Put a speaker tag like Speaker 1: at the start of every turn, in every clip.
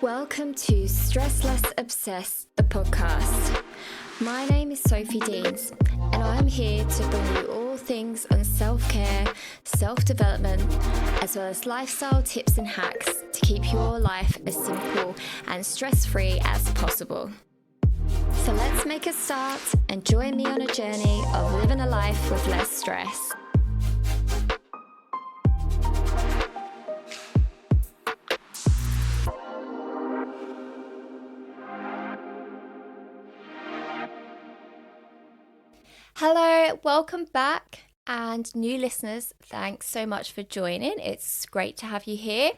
Speaker 1: Welcome to Stress Less Obsessed, the podcast. My name is Sophie Deans, and I'm here to bring you all things on self-care, self-development, as well as lifestyle tips and hacks to keep your life as simple and stress-free as possible. So let's make a start and join me on a journey of living a life with less stress. Hello, welcome back, and new listeners, thanks so much for joining. It's great to have you here.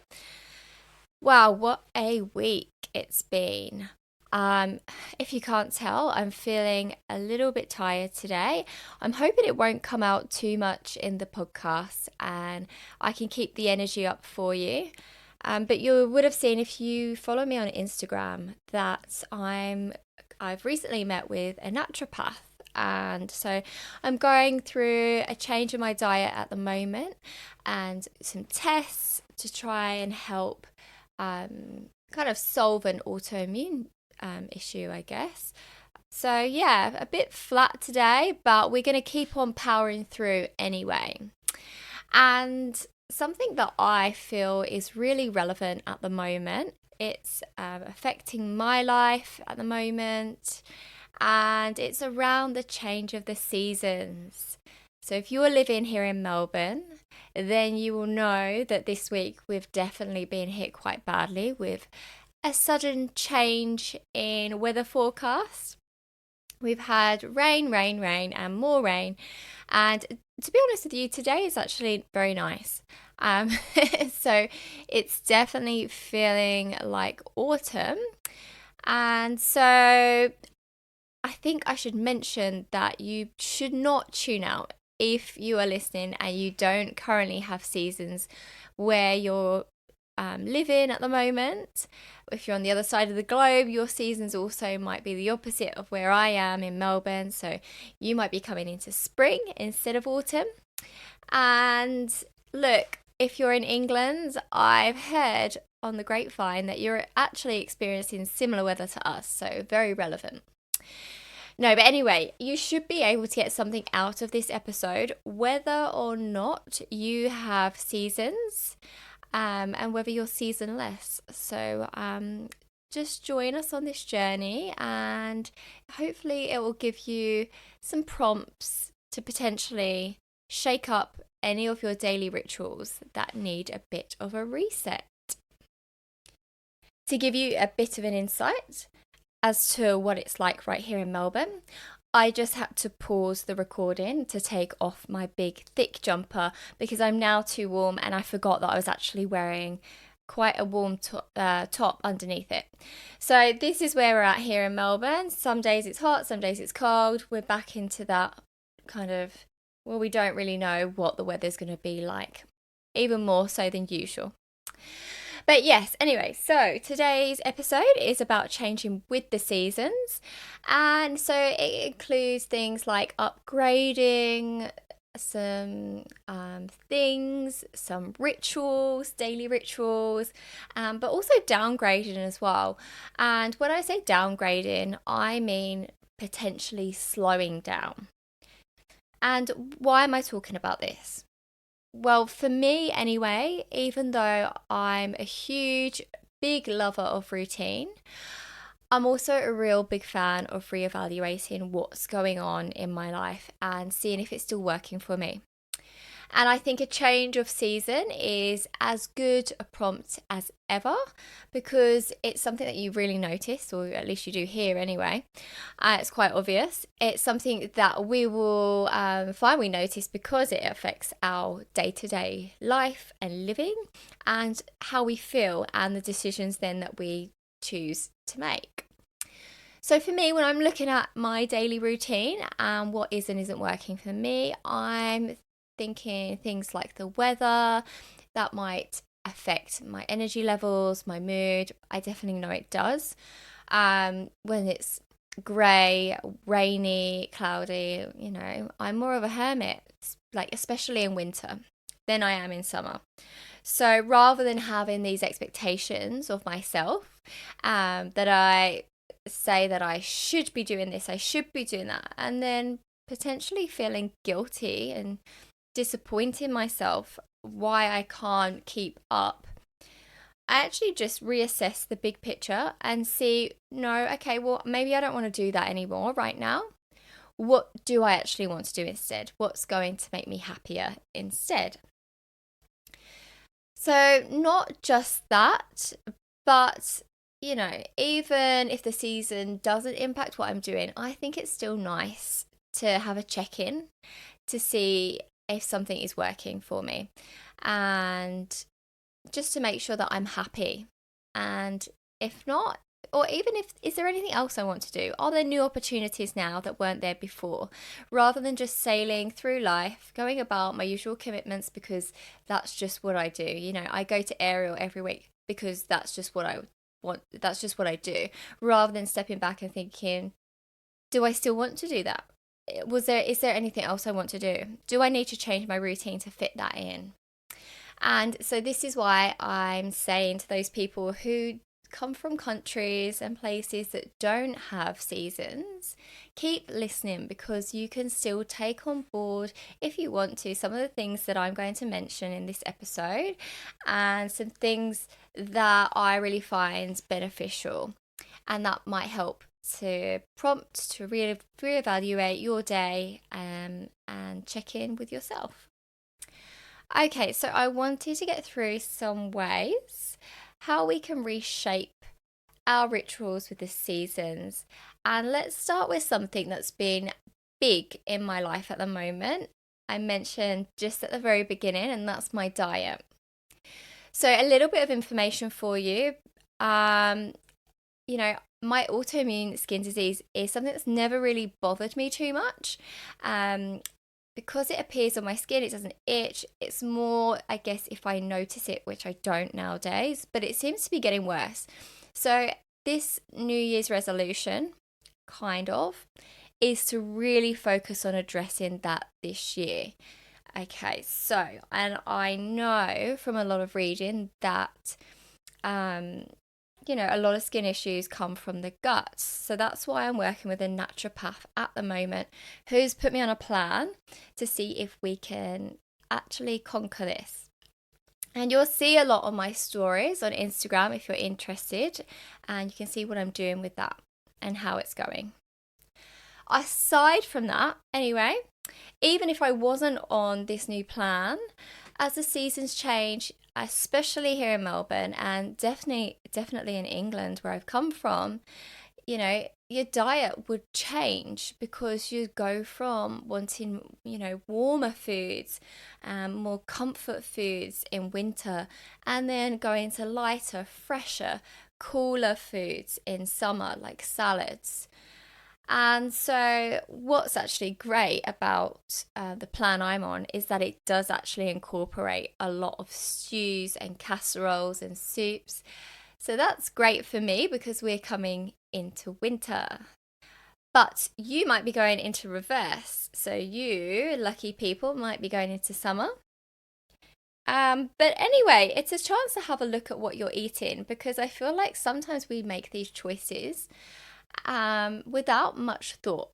Speaker 1: Wow, what a week it's been. If you can't tell, I'm feeling a little bit tired today. I'm hoping it won't come out too much in the podcast and I can keep the energy up for you. But you would have seen, if you follow me on Instagram, that I've recently met with a naturopath. And so I'm going through a change in my diet at the moment and some tests to try and help kind of solve an autoimmune issue, I guess. So yeah, a bit flat today, but we're going to keep on powering through anyway. And something that I feel is really relevant at the moment, it's affecting my life at the moment, and it's around the change of the seasons. So if you're living here in Melbourne, then you will know that this week we've definitely been hit quite badly with a sudden change in weather forecast. We've had rain, and more rain. And to be honest with you, today is actually very nice. So it's definitely feeling like autumn. And so I think I should mention that you should not tune out if you are listening and you don't currently have seasons where you're living at the moment. If you're on the other side of the globe, your seasons also might be the opposite of where I am in Melbourne. So you might be coming into spring instead of autumn. And look, if you're in England, I've heard on the grapevine that you're actually experiencing similar weather to us. So very relevant. No, but anyway, you should be able to get something out of this episode, whether or not you have seasons, and whether you're seasonless. So just join us on this journey, and hopefully it will give you some prompts to potentially shake up any of your daily rituals that need a bit of a reset. To give you a bit of an insight as to what it's like right here in Melbourne, I just had to pause the recording to take off my big thick jumper because I'm now too warm, and I forgot that I was actually wearing quite a warm top underneath it. So this is where we're at here in Melbourne. Some days it's hot, some days it's cold. We're back into that kind of, well, we don't really know what the weather's going to be like, even more so than usual. But yes, anyway, so today's episode is about changing with the seasons. And so it includes things like upgrading some things, some rituals, daily rituals, but also downgrading as well. And when I say downgrading, I mean potentially slowing down. And why am I talking about this? Well, for me anyway, even though I'm a huge, big lover of routine, I'm also a real big fan of reevaluating what's going on in my life and seeing if it's still working for me. And I think a change of season is as good a prompt as ever, because it's something that you really notice, or at least you do here anyway. It's quite obvious. It's something that we will find we notice because it affects our day-to-day life and living and how we feel and the decisions then that we choose to make. So for me, when I'm looking at my daily routine and what is and isn't working for me, I'm thinking things like the weather that might affect my energy levels, my mood. I definitely know it does. When it's grey, rainy, cloudy, I'm more of a hermit, like especially in winter than I am in summer. So rather than having these expectations of myself, that I say that I should be doing this, I should be doing that, and then potentially feeling guilty and disappointing myself why I can't keep up, I actually just reassess the big picture and see, no, okay, well, maybe I don't want to do that anymore right now. What do I actually want to do instead? What's going to make me happier instead? So, not just that, but even if the season doesn't impact what I'm doing, I think it's still nice to have a check in to see if something is working for me and just to make sure that I'm happy. And if not, or even if, is there anything else I want to do? Are there new opportunities now that weren't there before? Rather than just sailing through life, going about my usual commitments because that's just what I do. I go to aerial every week because that's just what I want. That's just what I do. Rather than stepping back and thinking, do I still want to do that? Is there anything else I want to do? Do I need to change my routine to fit that in? And so this is why I'm saying to those people who come from countries and places that don't have seasons, keep listening, because you can still take on board, if you want to, some of the things that I'm going to mention in this episode and some things that I really find beneficial, and that might help to prompt to reevaluate your day and check in with yourself. Okay, so I wanted to get through some ways how we can reshape our rituals with the seasons. And let's start with something that's been big in my life at the moment. I mentioned just at the very beginning, and that's my diet. So a little bit of information for you. My autoimmune skin disease is something that's never really bothered me too much. Because it appears on my skin, it doesn't itch. It's more, I guess, if I notice it, which I don't nowadays, but it seems to be getting worse. So this New Year's resolution, kind of, is to really focus on addressing that this year. Okay, so, and I know from a lot of reading that a lot of skin issues come from the guts. So that's why I'm working with a naturopath at the moment who's put me on a plan to see if we can actually conquer this. And you'll see a lot on my stories on Instagram if you're interested, and you can see what I'm doing with that and how it's going. Aside from that, anyway, even if I wasn't on this new plan, as the seasons change, especially here in Melbourne and definitely in England where I've come from, your diet would change because you go from wanting, warmer foods, more comfort foods in winter, and then going to lighter, fresher, cooler foods in summer, like salads. And so what's actually great about the plan I'm on is that it does actually incorporate a lot of stews and casseroles and soups. So that's great for me because we're coming into winter. But you might be going into reverse. So you, lucky people, might be going into summer. But anyway, it's a chance to have a look at what you're eating, because I feel like sometimes we make these choices without much thought,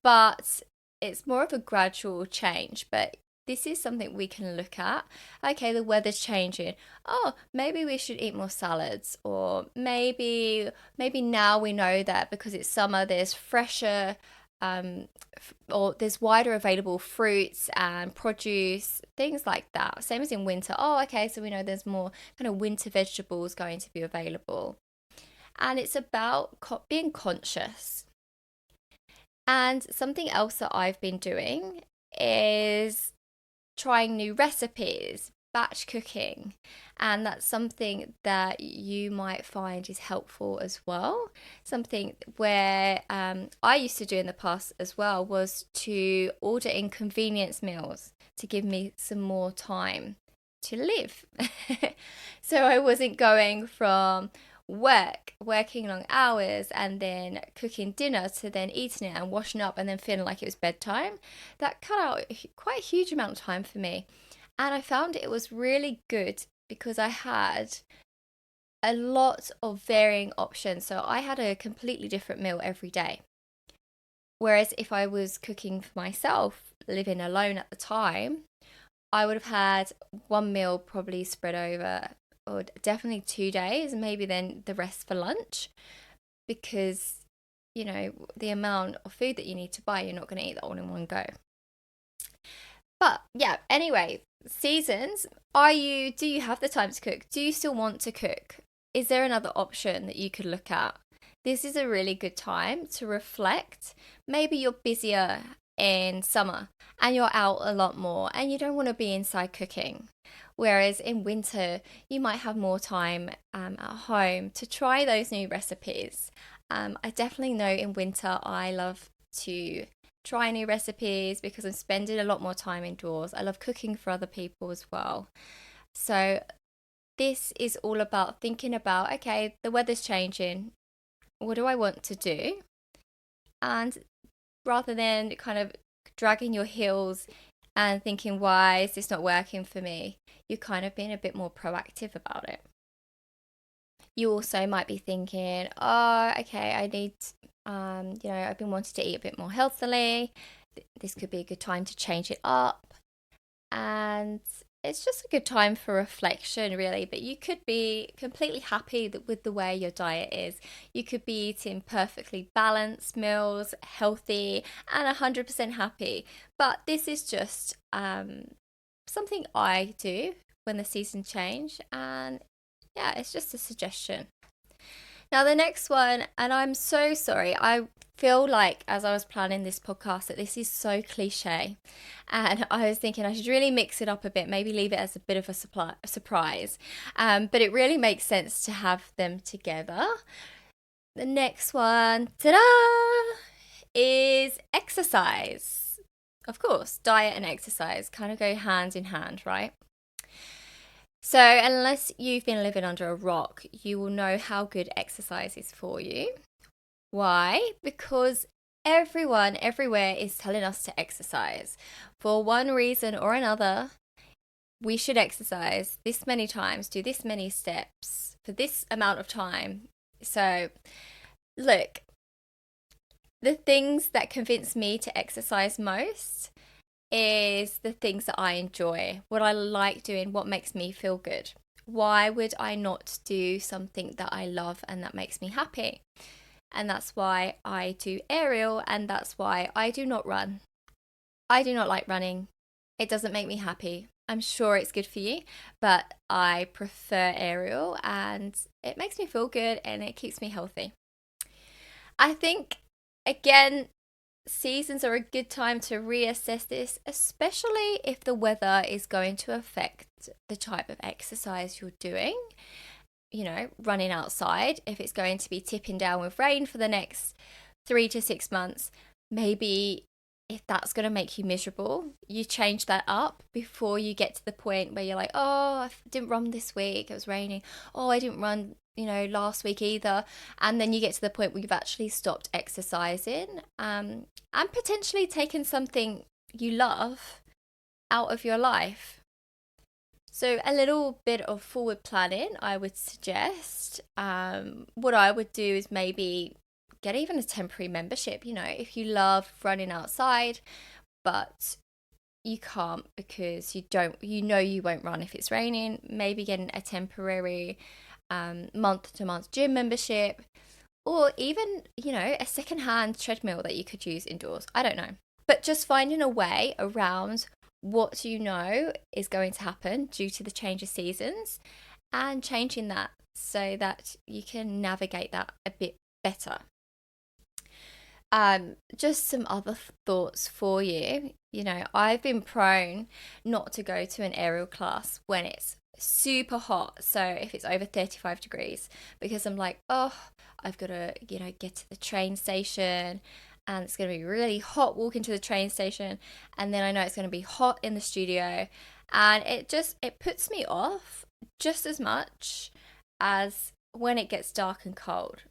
Speaker 1: but it's more of a gradual change. But this is something we can look at. Okay, the weather's changing. Oh, maybe we should eat more salads, or maybe now we know that because it's summer, there's fresher or there's wider available fruits and produce, things like that. Same as in winter. Oh, okay, so we know there's more kind of winter vegetables going to be available. And it's about being conscious. And something else that I've been doing is trying new recipes, batch cooking. And that's something that you might find is helpful as well. Something where I used to do in the past as well was to order in convenience meals to give me some more time to live. So I wasn't going from working long hours and then cooking dinner to then eating it and washing up and then feeling like it was bedtime. That cut out quite a huge amount of time for me. And I found it was really good because I had a lot of varying options. So I had a completely different meal every day. Whereas if I was cooking for myself, living alone at the time, I would have had one meal probably spread over, or definitely 2 days, and maybe then the rest for lunch, because the amount of food that you need to buy, you're not going to eat that all in one go. But yeah, anyway, seasons. Do you have the time to cook? Do you still want to cook? Is there another option that you could look at? This is a really good time to reflect. Maybe you're busier in summer and you're out a lot more and you don't want to be inside cooking. Whereas in winter, you might have more time at home to try those new recipes. I definitely know in winter I love to try new recipes because I'm spending a lot more time indoors. I love cooking for other people as well. So this is all about thinking about, okay, the weather's changing. What do I want to do? And rather than kind of dragging your heels and thinking, why is this not working for me? You're kind of being a bit more proactive about it. You also might be thinking, oh, okay, I need, I've been wanting to eat a bit more healthily. This could be a good time to change it up. And it's just a good time for reflection, really. But you could be completely happy with the way your diet is. You could be eating perfectly balanced meals, healthy, and 100% happy. But this is just something I do when the seasons change. And yeah, it's just a suggestion. Now, the next one, and I'm so sorry, I feel like as I was planning this podcast that this is so cliche. And I was thinking I should really mix it up a bit, maybe leave it as a bit of a surprise. But it really makes sense to have them together. The next one, ta-da, is exercise. Of course, diet and exercise kind of go hand in hand, right? So, unless you've been living under a rock, you will know how good exercise is for you. Why? Because everyone everywhere is telling us to exercise. For one reason or another, we should exercise this many times, do this many steps for this amount of time. So, look, the things that convince me to exercise most is the things that I enjoy, what I like doing, what makes me feel good. Why would I not do something that I love and that makes me happy? And that's why I do aerial, and that's why I do not run. I do not like running. It doesn't make me happy. I'm sure it's good for you, but I prefer aerial and it makes me feel good and it keeps me healthy. I think, again, seasons are a good time to reassess this, especially if the weather is going to affect the type of exercise you're doing. Running outside, if it's going to be tipping down with rain for the next 3 to 6 months, maybe if that's going to make you miserable, you change that up before you get to the point where you're like, oh, I didn't run this week, it was raining. Oh, I didn't run last week either. And then you get to the point where you've actually stopped exercising, and potentially taken something you love out of your life. So a little bit of forward planning, I would suggest. What I would do is maybe get even a temporary membership. If you love running outside, but you can't because you won't run if it's raining, maybe getting a temporary month-to-month gym membership, or even, a secondhand treadmill that you could use indoors. I don't know. But just finding a way around what is going to happen due to the change of seasons and changing that so that you can navigate that a bit better. Just some other thoughts for you. I've been prone not to go to an aerial class when it's super hot. So if it's over 35 degrees, because I'm like, oh, I've got to, get to the train station, and it's going to be really hot walking to the train station, and then I know it's going to be hot in the studio, and it puts me off just as much as when it gets dark and cold.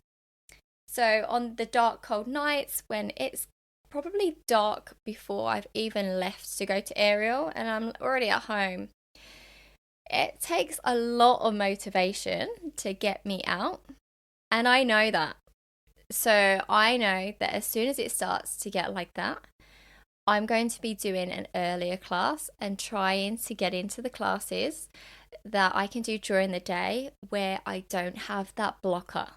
Speaker 1: So on the dark, cold nights when it's probably dark before I've even left to go to aerial and I'm already at home, it takes a lot of motivation to get me out. And I know that. So I know that as soon as it starts to get like that, I'm going to be doing an earlier class and trying to get into the classes that I can do during the day where I don't have that blocker.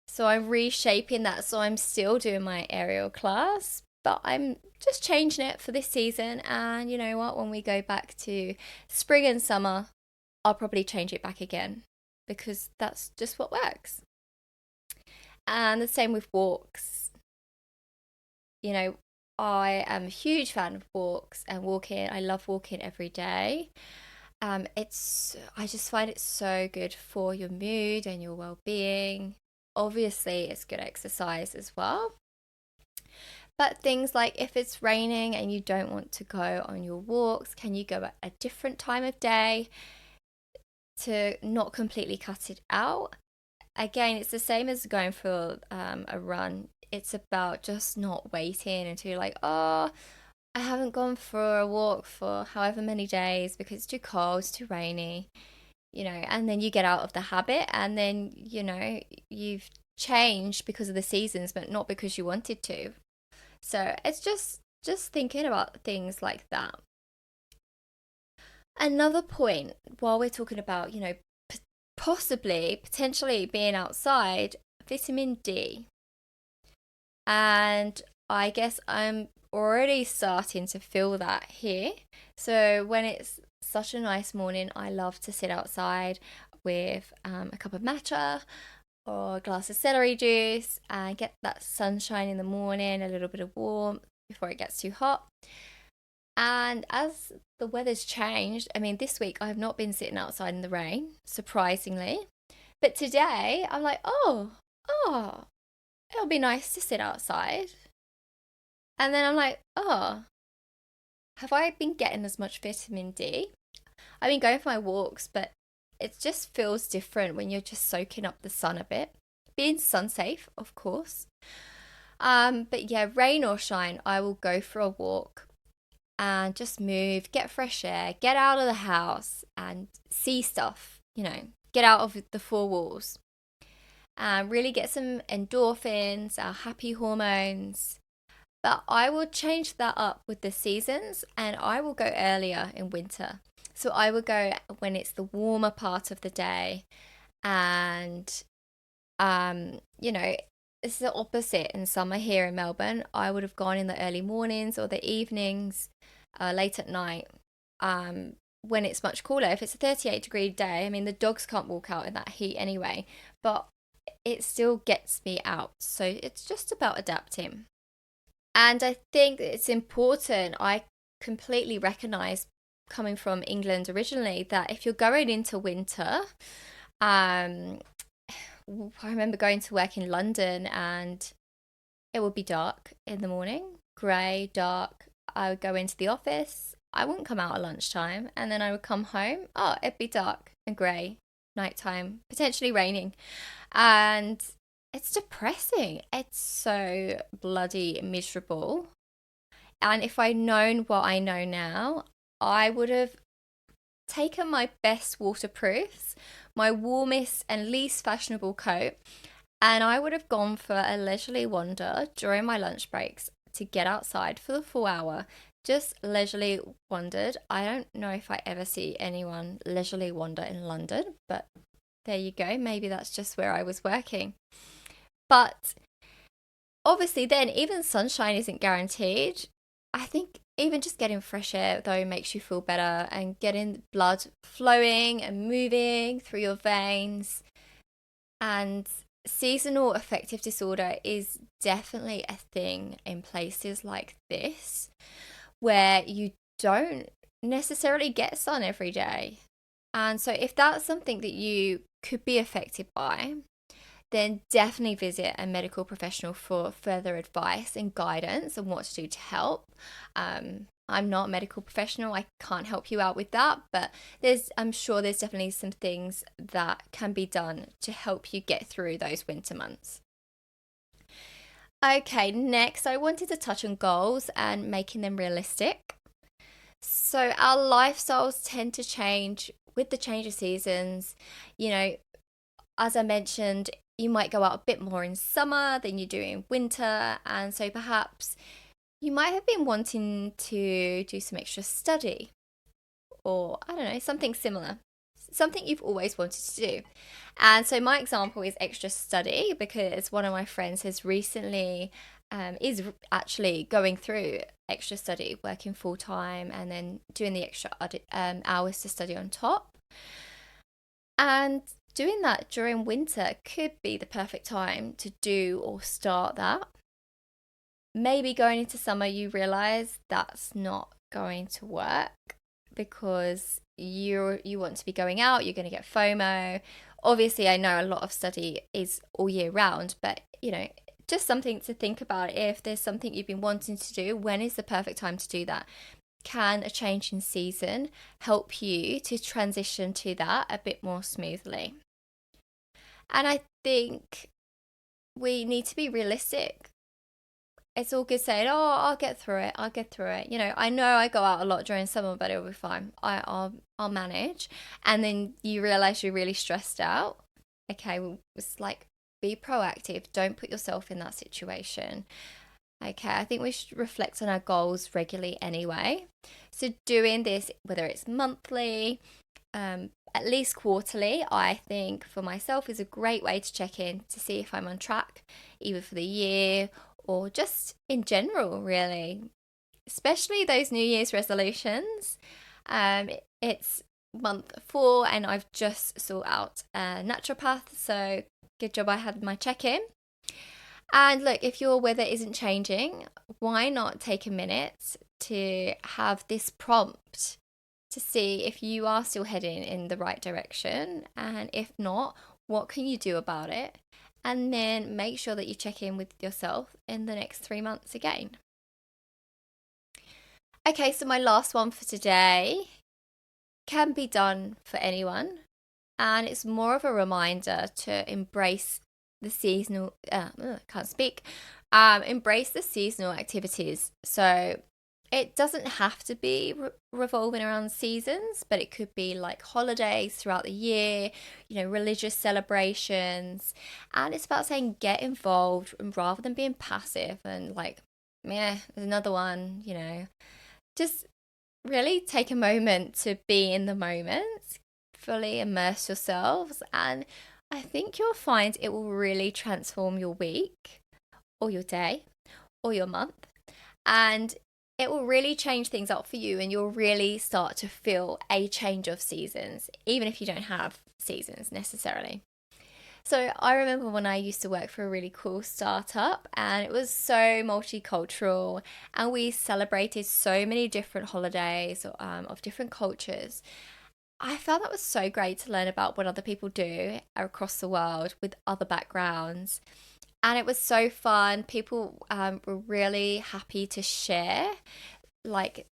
Speaker 1: So I'm reshaping that. So I'm still doing my aerial class, but I'm just changing it for this season. And you know what? When we go back to spring and summer, I'll probably change it back again because that's just what works. And the same with walks. You know, I am a huge fan of walks and walking. I love walking every day. I just find it so good for your mood and your well-being. Obviously, it's good exercise as well. But things like if it's raining and you don't want to go on your walks, can you go at a different time of day to not completely cut it out? Again, it's the same as going for a run. It's about just not waiting until you're like, oh, I haven't gone for a walk for however many days because it's too cold, it's too rainy, and then you get out of the habit and then, you've changed because of the seasons, but not because you wanted to. So it's just thinking about things like that. Another point while we're talking about, potentially being outside, vitamin D. And I guess I'm already starting to feel that here. So when it's such a nice morning, I love to sit outside with a cup of matcha or a glass of celery juice and get that sunshine in the morning, a little bit of warmth before it gets too hot. And as the weather's changed, I mean, this week I have not been sitting outside in the rain, surprisingly. But today I'm like, oh, it'll be nice to sit outside. And then I'm like, oh, have I been getting as much vitamin D? I've been going for my walks, but it just feels different when you're just soaking up the sun a bit. Being sun safe, of course. But yeah, rain or shine, I will go for a walk and just move, get fresh air, get out of the house and see stuff, get out of the four walls. Really get some endorphins, our happy hormones. But I will change that up with the seasons and I will go earlier in winter. So I will go when it's the warmer part of the day. And, it's the opposite in summer here in Melbourne. I would have gone in the early mornings or the evenings, late at night, when it's much cooler. If it's a 38-degree day, I mean, the dogs can't walk out in that heat anyway, but it still gets me out. So it's just about adapting. And I think it's important. I completely recognize, coming from England originally, that if you're going into winter, I remember going to work in London and it would be dark in the morning, grey, dark. I would go into the office. I wouldn't come out at lunchtime. And then I would come home. Oh, it'd be dark and grey, nighttime, potentially raining. And it's depressing. It's so bloody miserable. And if I'd known what I know now, I would have taken my best waterproofs, my warmest and least fashionable coat, and I would have gone for a leisurely wander during my lunch breaks to get outside for the full hour. Just leisurely wandered. I don't know if I ever see anyone leisurely wander in London, but there you go. Maybe that's just where I was working. But obviously then even sunshine isn't guaranteed. I think even just getting fresh air though makes you feel better and getting blood flowing and moving through your veins. And seasonal affective disorder is definitely a thing in places like this where you don't necessarily get sun every day. And so if that's something that you could be affected by, then definitely visit a medical professional for further advice and guidance on what to do to help. I'm not a medical professional. I can't help you out with that, but I'm sure there's definitely some things that can be done to help you get through those winter months. Okay, next I wanted to touch on goals and making them realistic. So our lifestyles tend to change with the change of seasons, you know, as I mentioned, you might go out a bit more in summer than you do in winter. And so perhaps you might have been wanting to do some extra study, or I don't know, something similar, something you've always wanted to do. And so my example is extra study, because one of my friends has recently is actually going through extra study, working full time and then doing the extra hours to study on top. And doing that during winter could be the perfect time to do or start that. Maybe going into summer, you realize that's not going to work because you want to be going out, you're going to get FOMO. Obviously, I know a lot of study is all year round, but just something to think about. If there's something you've been wanting to do, when is the perfect time to do that? Can a change in season help you to transition to that a bit more smoothly? And I think we need to be realistic. It's all good saying, "Oh, I'll get through it. I'll get through it." I know I go out a lot during summer, but it'll be fine. I'll manage. And then you realize you're really stressed out. Okay, well, it's like, be proactive. Don't put yourself in that situation. Okay, I think we should reflect on our goals regularly anyway. So doing this, whether it's monthly, at least quarterly, I think for myself is a great way to check in to see if I'm on track, either for the year or just in general, really. Especially those New Year's resolutions. It's month 4 and I've just sought out a naturopath, so good job I had my check-in. And look, if your weather isn't changing, why not take a minute to have this prompt to see if you are still heading in the right direction, and if not, what can you do about it? And then make sure that you check in with yourself in the next 3 months again. Okay, so my last one for today can be done for anyone, and it's more of a reminder to embrace the seasonal embrace the seasonal activities. So it doesn't have to be revolving around seasons, but it could be like holidays throughout the year, religious celebrations. And it's about saying get involved rather than being passive and like, there's another one. Just really take a moment to be in the moment, fully immerse yourselves, and I think you'll find it will really transform your week or your day or your month, and it will really change things up for you, and you'll really start to feel a change of seasons, even if you don't have seasons necessarily. So I remember when I used to work for a really cool startup, and it was so multicultural, and we celebrated so many different holidays of different cultures. I found that was so great to learn about what other people do across the world with other backgrounds. And it was so fun. People were really happy to share like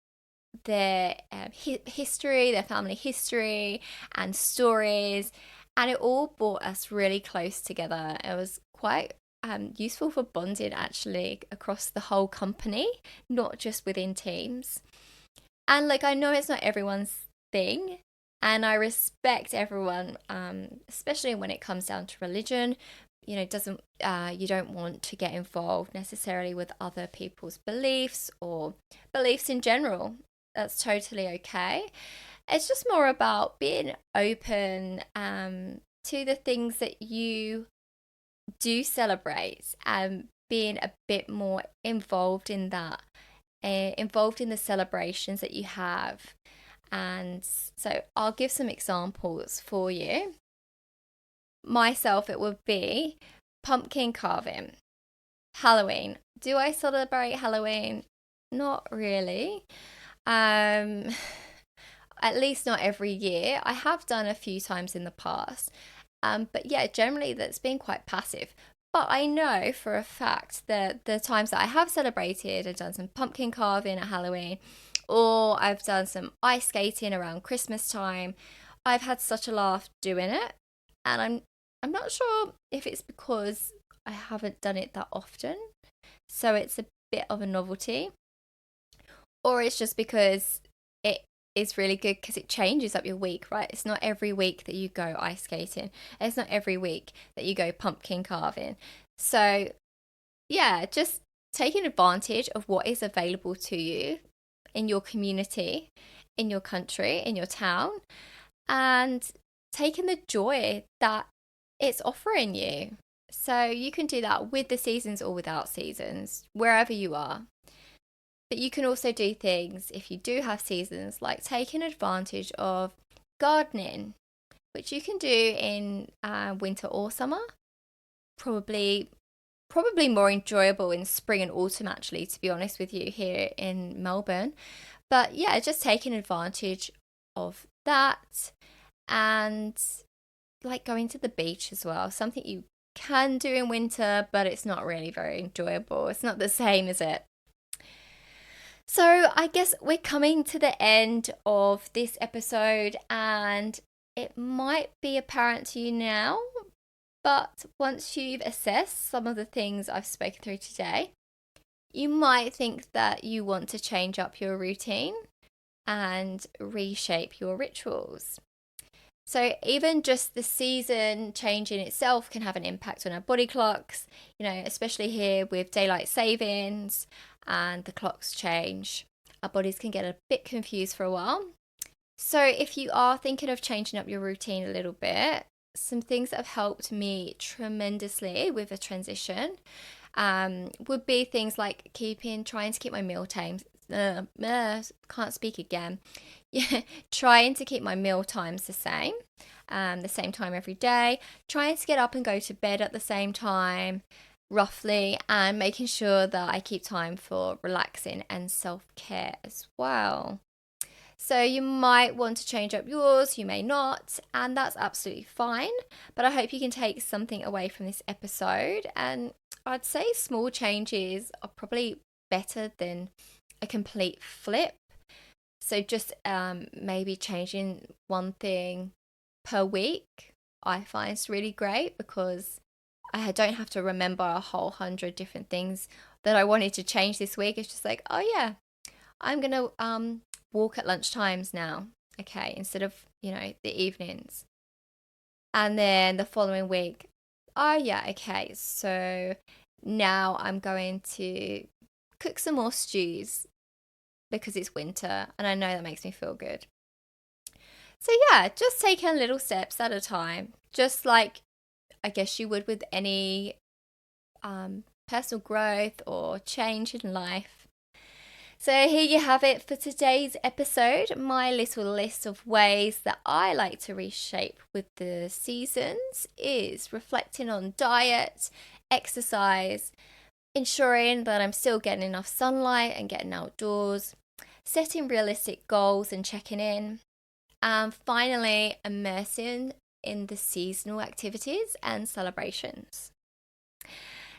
Speaker 1: their history, their family history and stories. And it all brought us really close together. It was quite useful for bonding actually across the whole company, not just within teams. And like, I know it's not everyone's thing, and I respect everyone, especially when it comes down to religion. Doesn't you don't want to get involved necessarily with other people's beliefs or beliefs in general. That's totally okay. It's just more about being open to the things that you do celebrate, and being a bit more involved in that, involved in the celebrations that you have. And so I'll give some examples for you. Myself, it would be pumpkin carving. Halloween. Do I celebrate Halloween? Not really. At least not every year. I have done a few times in the past. But yeah, generally that's been quite passive. But I know for a fact that the times that I have celebrated and done some pumpkin carving at Halloween, or I've done some ice skating around Christmas time, I've had such a laugh doing it. And I'm not sure if it's because I haven't done it that often, so it's a bit of a novelty, or it's just because it is really good because it changes up your week, right? It's not every week that you go ice skating. It's not every week that you go pumpkin carving. So yeah, just taking advantage of what is available to you in your community, in your country, in your town, and taking the joy that it's offering you. So you can do that with the seasons or without seasons, wherever you are. But you can also do things, if you do have seasons, like taking advantage of gardening, which you can do in winter or summer. Probably more enjoyable in spring and autumn, actually, to be honest with you, here in Melbourne. But yeah, just taking advantage of that, and like going to the beach as well. Something you can do in winter, but it's not really very enjoyable. It's not the same, is it? So I guess we're coming to the end of this episode, and it might be apparent to you now, but once you've assessed some of the things I've spoken through today, you might think that you want to change up your routine and reshape your rituals. So even just the season change in itself can have an impact on our body clocks, especially here with daylight savings and the clocks change. Our bodies can get a bit confused for a while. So if you are thinking of changing up your routine a little bit, some things that have helped me tremendously with a transition would be things like trying to keep my meal times. Can't speak again. Yeah, trying to keep my meal times the same time every day. Trying to get up and go to bed at the same time, roughly, and making sure that I keep time for relaxing and self-care as well. So you might want to change up yours, you may not, and that's absolutely fine. But I hope you can take something away from this episode. And I'd say small changes are probably better than a complete flip. So just maybe changing one thing per week, I find is really great, because I don't have to remember a whole 100 different things that I wanted to change this week. It's just like, oh yeah, I'm going to walk at lunchtimes now, okay, instead of, the evenings. And then the following week, oh yeah, okay, so now I'm going to cook some more stews because it's winter and I know that makes me feel good. So yeah, just taking little steps at a time, just like I guess you would with any personal growth or change in life. So here you have it for today's episode, my little list of ways that I like to reshape with the seasons is reflecting on diet, exercise, ensuring that I'm still getting enough sunlight and getting outdoors, setting realistic goals and checking in, and finally immersing in the seasonal activities and celebrations.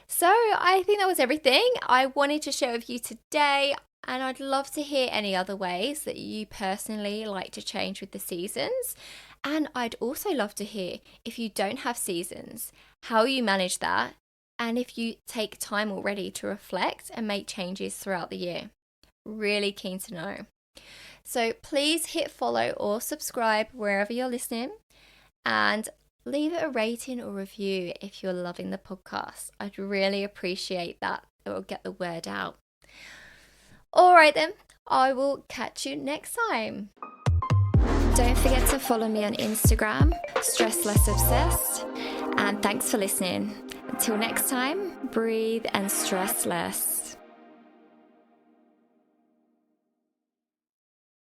Speaker 1: So I think that was everything I wanted to share with you today, and I'd love to hear any other ways that you personally like to change with the seasons. And I'd also love to hear, if you don't have seasons, how you manage that, and if you take time already to reflect and make changes throughout the year. Really keen to know. So please hit follow or subscribe wherever you're listening, and leave it a rating or review if you're loving the podcast. I'd really appreciate that. It will get the word out. All right then, I will catch you next time. Don't forget to follow me on Instagram, Stress Less Obsessed. And thanks for listening. Until next time, breathe and stress less.